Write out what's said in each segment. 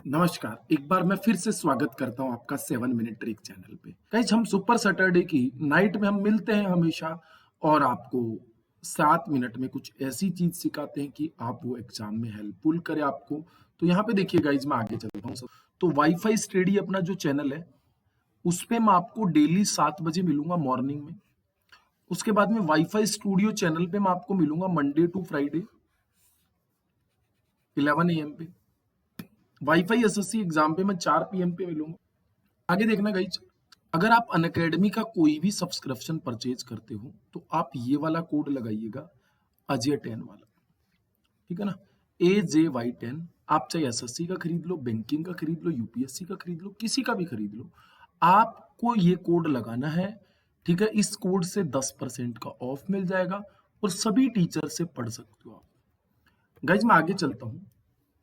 नमस्कार, एक बार मैं फिर से स्वागत करता हूं आपका 7 मिनट ट्रिक चैनल पे। गाइस, हम सुपर सैटरडे की नाइट में हम मिलते हैं हमेशा और आपको 7 मिनट में कुछ ऐसी चीज सिखाते हैं कि आप वो एग्जाम में हेल्पफुल करे आपको। तो यहाँ पे देखिए गाइस, मैं आगे चलता हूँ। तो वाईफाई स्टडी अपना जो चैनल है उस पे मैं आपको डेली 7 बजे मिलूंगा मॉर्निंग में। उसके बाद में वाईफाई स्टूडियो चैनल पे मैं आपको मिलूंगा मंडे टू फ्राइडे 11 AM पे। वाईफाई एसएससी एग्जाम पे मैं 4 PM पे मिलूंगा। आगे देखना गाइज, अगर आप अनअकैडमी का कोई भी सब्सक्रिप्शन परचेज करते हो तो आप ये वाला कोड लगाइएगा, अजय 10 वाला। ठीक है ना, AJY10। आप चाहे एसएससी का खरीद लो, बैंकिंग का खरीद लो, यूपीएससी का खरीद लो, किसी का भी खरीद लो, आपको ये कोड लगाना है। ठीक है, इस कोड से 10% का ऑफ मिल जाएगा और सभी टीचर से पढ़ सकते हो आप। गाइज, मैं आगे चलता हूँ।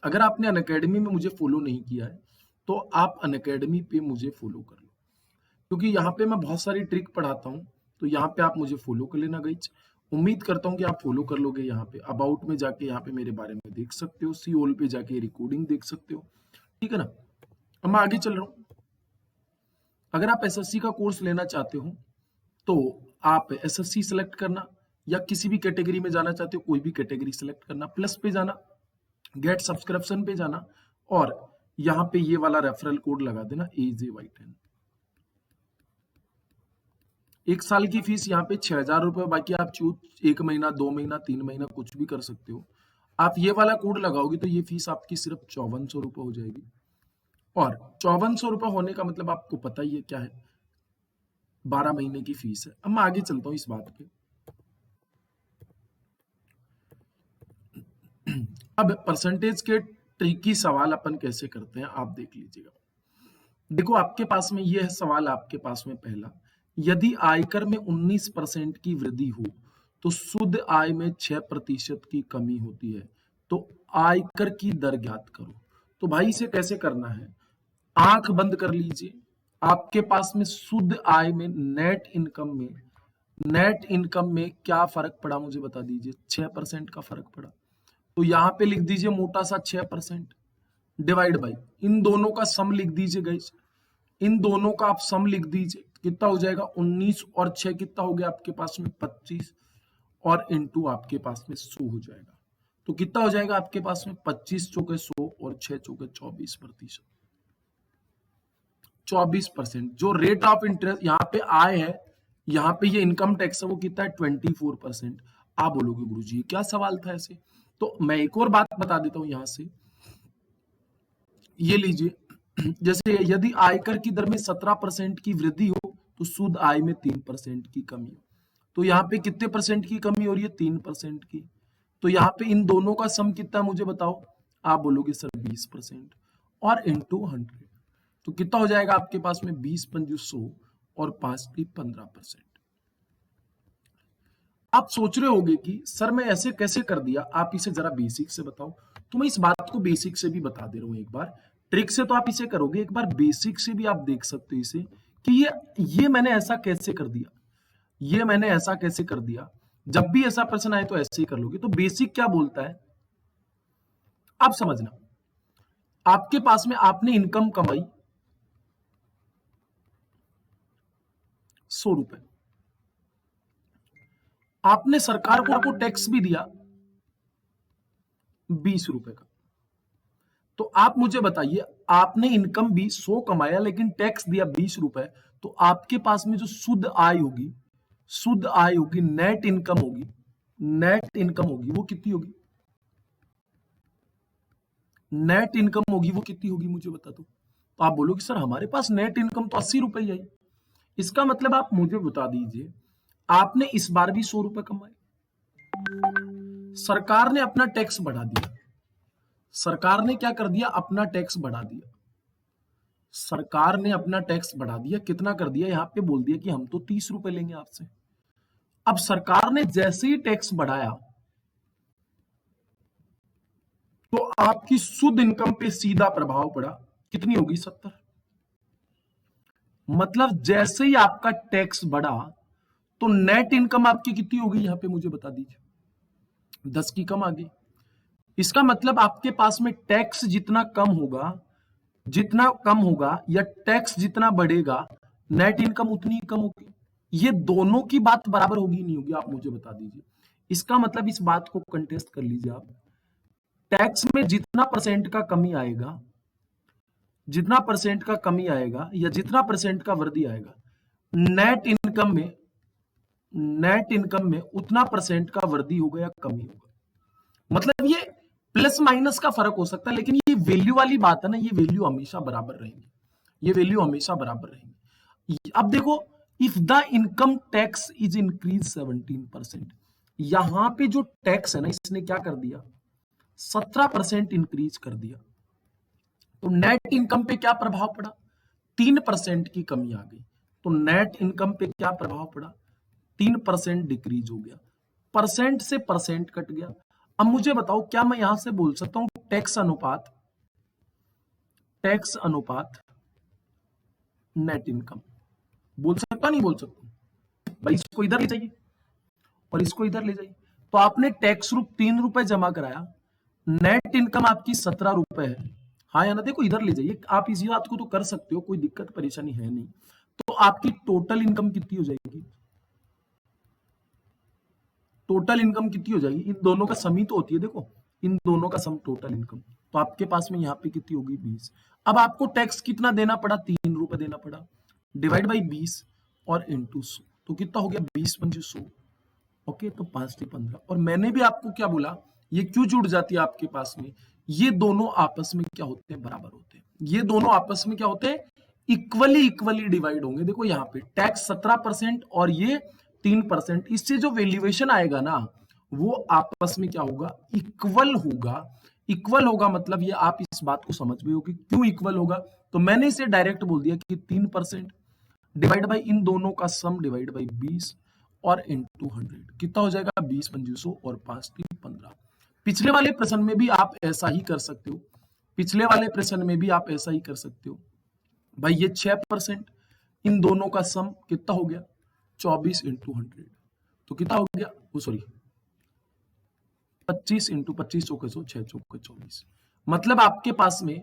अगर आपने अनअकैडमी में मुझे फॉलो नहीं किया है तो आप अनअकैडमी पे मुझे फॉलो कर लो, क्योंकि यहाँ पे मैं बहुत सारी ट्रिक पढ़ाता हूँ। तो यहाँ पे आप मुझे फॉलो कर लेना गाइज। उम्मीद करता हूँ कि आप फॉलो कर लोगे। यहाँ पे अबाउट में जाके यहाँ पे मेरे बारे में देख सकते हो, सी ओल पे जाके रिकॉर्डिंग देख सकते हो। ठीक है ना, अब मैं आगे चल रहा हूँ। अगर आप एसएससी का कोर्स लेना चाहते हो तो आप एसएससी सेलेक्ट करना, या किसी भी कैटेगरी में जाना चाहते हो कोई भी कैटेगरी सेलेक्ट करना, प्लस पे जाना, गेट सब्सक्रिप्शन पे जाना और यहाँ पे ये वाला रेफरल कोड लगा देना, AJY10। 1 साल की फीस यहाँ पे 6,000 रुपए। बाकी आप चूज 1 महीना, 2 महीना, 3 महीना कुछ भी कर सकते हो। आप ये वाला कोड लगाओगे तो ये फीस आपकी सिर्फ 5400 रुपए हो जाएगी। और 5400 रुपए होने का मतलब आपको पता ही है क्या है, 12 महीने की फीस है। अब मैं आगे चलता हूँ इस बात पे। अब परसेंटेज के ट्रिकी सवाल अपन कैसे करते हैं आप देख लीजिएगा। देखो, आपके पास में ये है सवाल, आपके पास में पहला, यदि आयकर में 19% की वृद्धि हो तो शुद्ध आय में 6% की कमी होती है, तो आयकर की दर ज्ञात करो। तो भाई इसे कैसे करना है, आंख बंद कर लीजिए। आपके पास में शुद्ध आय में, नेट इनकम में क्या फर्क पड़ा मुझे बता दीजिए। 6% का फर्क पड़ा। तो यहां पे लिख दीजिए मोटा सा 6% डिवाइड बाई इन दोनों का सम लिख दीजिए गाइस। इन दोनों का आप सम लिख दीजिए, कितना हो जाएगा 19 और 6 कितना हो गया आपके पास में 25 और इनटू आपके पास में 100 हो जाएगा। तो कितना हो जाएगा आपके पास में 25 चौके 100 और 6 चौके 24%। 24% जो रेट ऑफ इंटरेस्ट यहाँ पे आय है, यहाँ पे ये इनकम टैक्स है, वो कितना है 24%। आप बोलोगे गुरुजी क्या सवाल था ऐसे। तो मैं एक और बात बता देता हूं यहां से, ये लीजिए। जैसे यदि आयकर की दर में 17% की वृद्धि हो तो शुद्ध आय में 3% की कमी हो। तो यहाँ पे कितने परसेंट की कमी हो रही है, 3% की। तो यहाँ पे इन दोनों का सम कितना मुझे बताओ। आप बोलोगे सर 20% और इंटू 100। तो कितना हो जाएगा आपके पास में 20×5 और 5×15%। आप सोच रहे होंगे कि सर मैं ऐसे कैसे कर दिया, आप इसे जरा बेसिक से बताओ। तो मैं इस बात को बेसिक से भी बता दे रहा हूं एक बार। ट्रिक से तो आप इसे करोगे, एक बार बेसिक से भी आप देख सकते हो इसे कि ये मैंने ऐसा कैसे कर दिया, ये मैंने ऐसा कैसे कर दिया। जब भी ऐसा प्रश्न आए तो ऐसे ही कर लोगे। तो बेसिक क्या बोलता है आप समझना। आपके पास में आपने इनकम कमाई 100 रुपए, आपने सरकार को टैक्स भी दिया 20 रुपए का। तो आप मुझे बताइए, आपने इनकम भी 100 कमाया लेकिन टैक्स दिया 20 रुपए। तो आपके पास में जो शुद्ध आय होगी, शुद्ध आय होगी, नेट इनकम होगी, नेट इनकम होगी वो कितनी होगी, नेट इनकम होगी वो कितनी होगी मुझे बता दो। तो आप बोलोगे सर हमारे पास नेट इनकम तो 80 रुपए ही आई। इसका मतलब आप मुझे बता दीजिए, आपने इस बार भी 100 रुपए कमाए, सरकार ने अपना टैक्स बढ़ा दिया। सरकार ने क्या कर दिया, अपना टैक्स बढ़ा दिया। सरकार ने अपना टैक्स बढ़ा दिया, कितना कर दिया, यहां पे बोल दिया कि हम तो 30 रुपए लेंगे आपसे। अब सरकार ने जैसे ही टैक्स बढ़ाया तो आपकी शुद्ध इनकम पे सीधा प्रभाव पड़ा, कितनी होगी 70। मतलब जैसे ही आपका टैक्स बढ़ा तो नेट इनकम आपकी कितनी होगी, यहां पे मुझे बता दीजिए, 10 की कम आ गई। इसका मतलब आपके पास में टैक्स जितना कम होगा जितना कम होगा या टैक्स जितना बढ़ेगा, नेट इनकम उतनी कम होगी। ये दोनों की बात बराबर होगी नहीं होगी, आप मुझे बता दीजिए। इसका मतलब इस बात को कंटेस्ट कर लीजिए आप। टैक्स में जितना परसेंट का कमी आएगा, जितना परसेंट का कमी आएगा या जितना परसेंट का वृद्धि आएगा, नेट इनकम में, नेट इनकम में उतना परसेंट का वृद्धि होगा या कमी होगा। मतलब ये प्लस माइनस का फर्क हो सकता है, लेकिन ये वैल्यू वाली बात है ना, ये वैल्यू हमेशा बराबर रहेंगी, ये वैल्यू हमेशा बराबर रहेंगी। अब देखो, if the income tax is increase 17%, यहां पे जो टैक्स है ना, इसने क्या कर दिया, 17% इंक्रीज कर दिया। तो नेट इनकम पे क्या प्रभाव पड़ा, 3% की कमी आ गई। तो नेट इनकम पे क्या प्रभाव पड़ा, 3% डिक्रीज हो गया, परसेंट से परसेंट कट गया। अब मुझे बताओ, क्या मैं यहां से बोल सकता हूं टैक्स अनुपात, टैक्स अनुपात नेट इनकम, बोल सकता नहीं बोल सकता? भाई इसको इधर ले जाइए और इसको इधर ले जाइए। तो आपने टैक्स रूप 3 रुपए जमा कराया, नेट इनकम आपकी 17 रुपए है, हाँ या ना? देखो इधर ले जाइए, आप इसी बात को तो कर सकते हो, कोई दिक्कत परेशानी है नहीं। तो आपकी टोटल इनकम कितनी हो जाएगी, टोटल इनकम कितनी हो जाएगी, इन दोनों का सम ही तो होती है, देखो इन दोनों का सम टोटल इनकम। तो आपके पास में यहाँ पे कितनी होगी, 20। अब आपको टैक्स कितना देना पड़ा, 3 रुपए देना पड़ा, डिवाइड बाई 20 और इंटू 100, तो कितना हो गया, 20 पंजे 100। ओके, तो 5 से 15। और मैंने भी आपको क्या बोला, ये क्यों जुड़ जाती है आपके पास में, ये दोनों आपस में क्या होते हैं, बराबर होते हैं। ये दोनों आपस में क्या होते हैं, इक्वली इक्वली डिवाइड होंगे। देखो यहाँ पे टैक्स 17% और ये 3%, इससे जो वैल्यूएशन आएगा ना, वो आपस में क्या होगा, इक्वल होगा। इक्वल होगा मतलब ये आप इस बात को समझ गए हो कि क्यों इक्वल होगा। तो मैंने इसे डायरेक्ट बोल दिया कि 3% डिवाइड बाई इन दोनों का सम डिवाइड बाई 20 और इंटू 100, कितना हो जाएगा, 20 पंजे 100 और 5 3 15। पिछले वाले प्रश्न में भी आप ऐसा ही कर सकते हो, पिछले वाले प्रश्न में भी आप ऐसा ही कर सकते हो। भाई ये 6%, इन दोनों का सम कितना हो गया, 24 इंटू 100, तो कितना हो गया, वो सॉरी 25 इंटू 25 चौके 100, 6 चौके 24। मतलब आपके पास में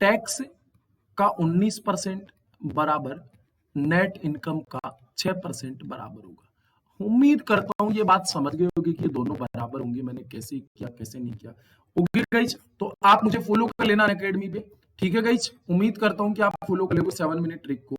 टैक्स का 19% बराबर नेट इनकम का 6% बराबर होगा। उम्मीद करता हूं ये बात समझ गए होगी कि दोनों बराबर होंगे, मैंने कैसे किया कैसे नहीं किया। ओके गाइज, तो आप मुझे फॉलो कर लेना अनअकैडमी पे, ठीक है गाइज। उम्मीद करता हूं कि आप फॉलो कर लोगे 7 मिनट ट्रिक को।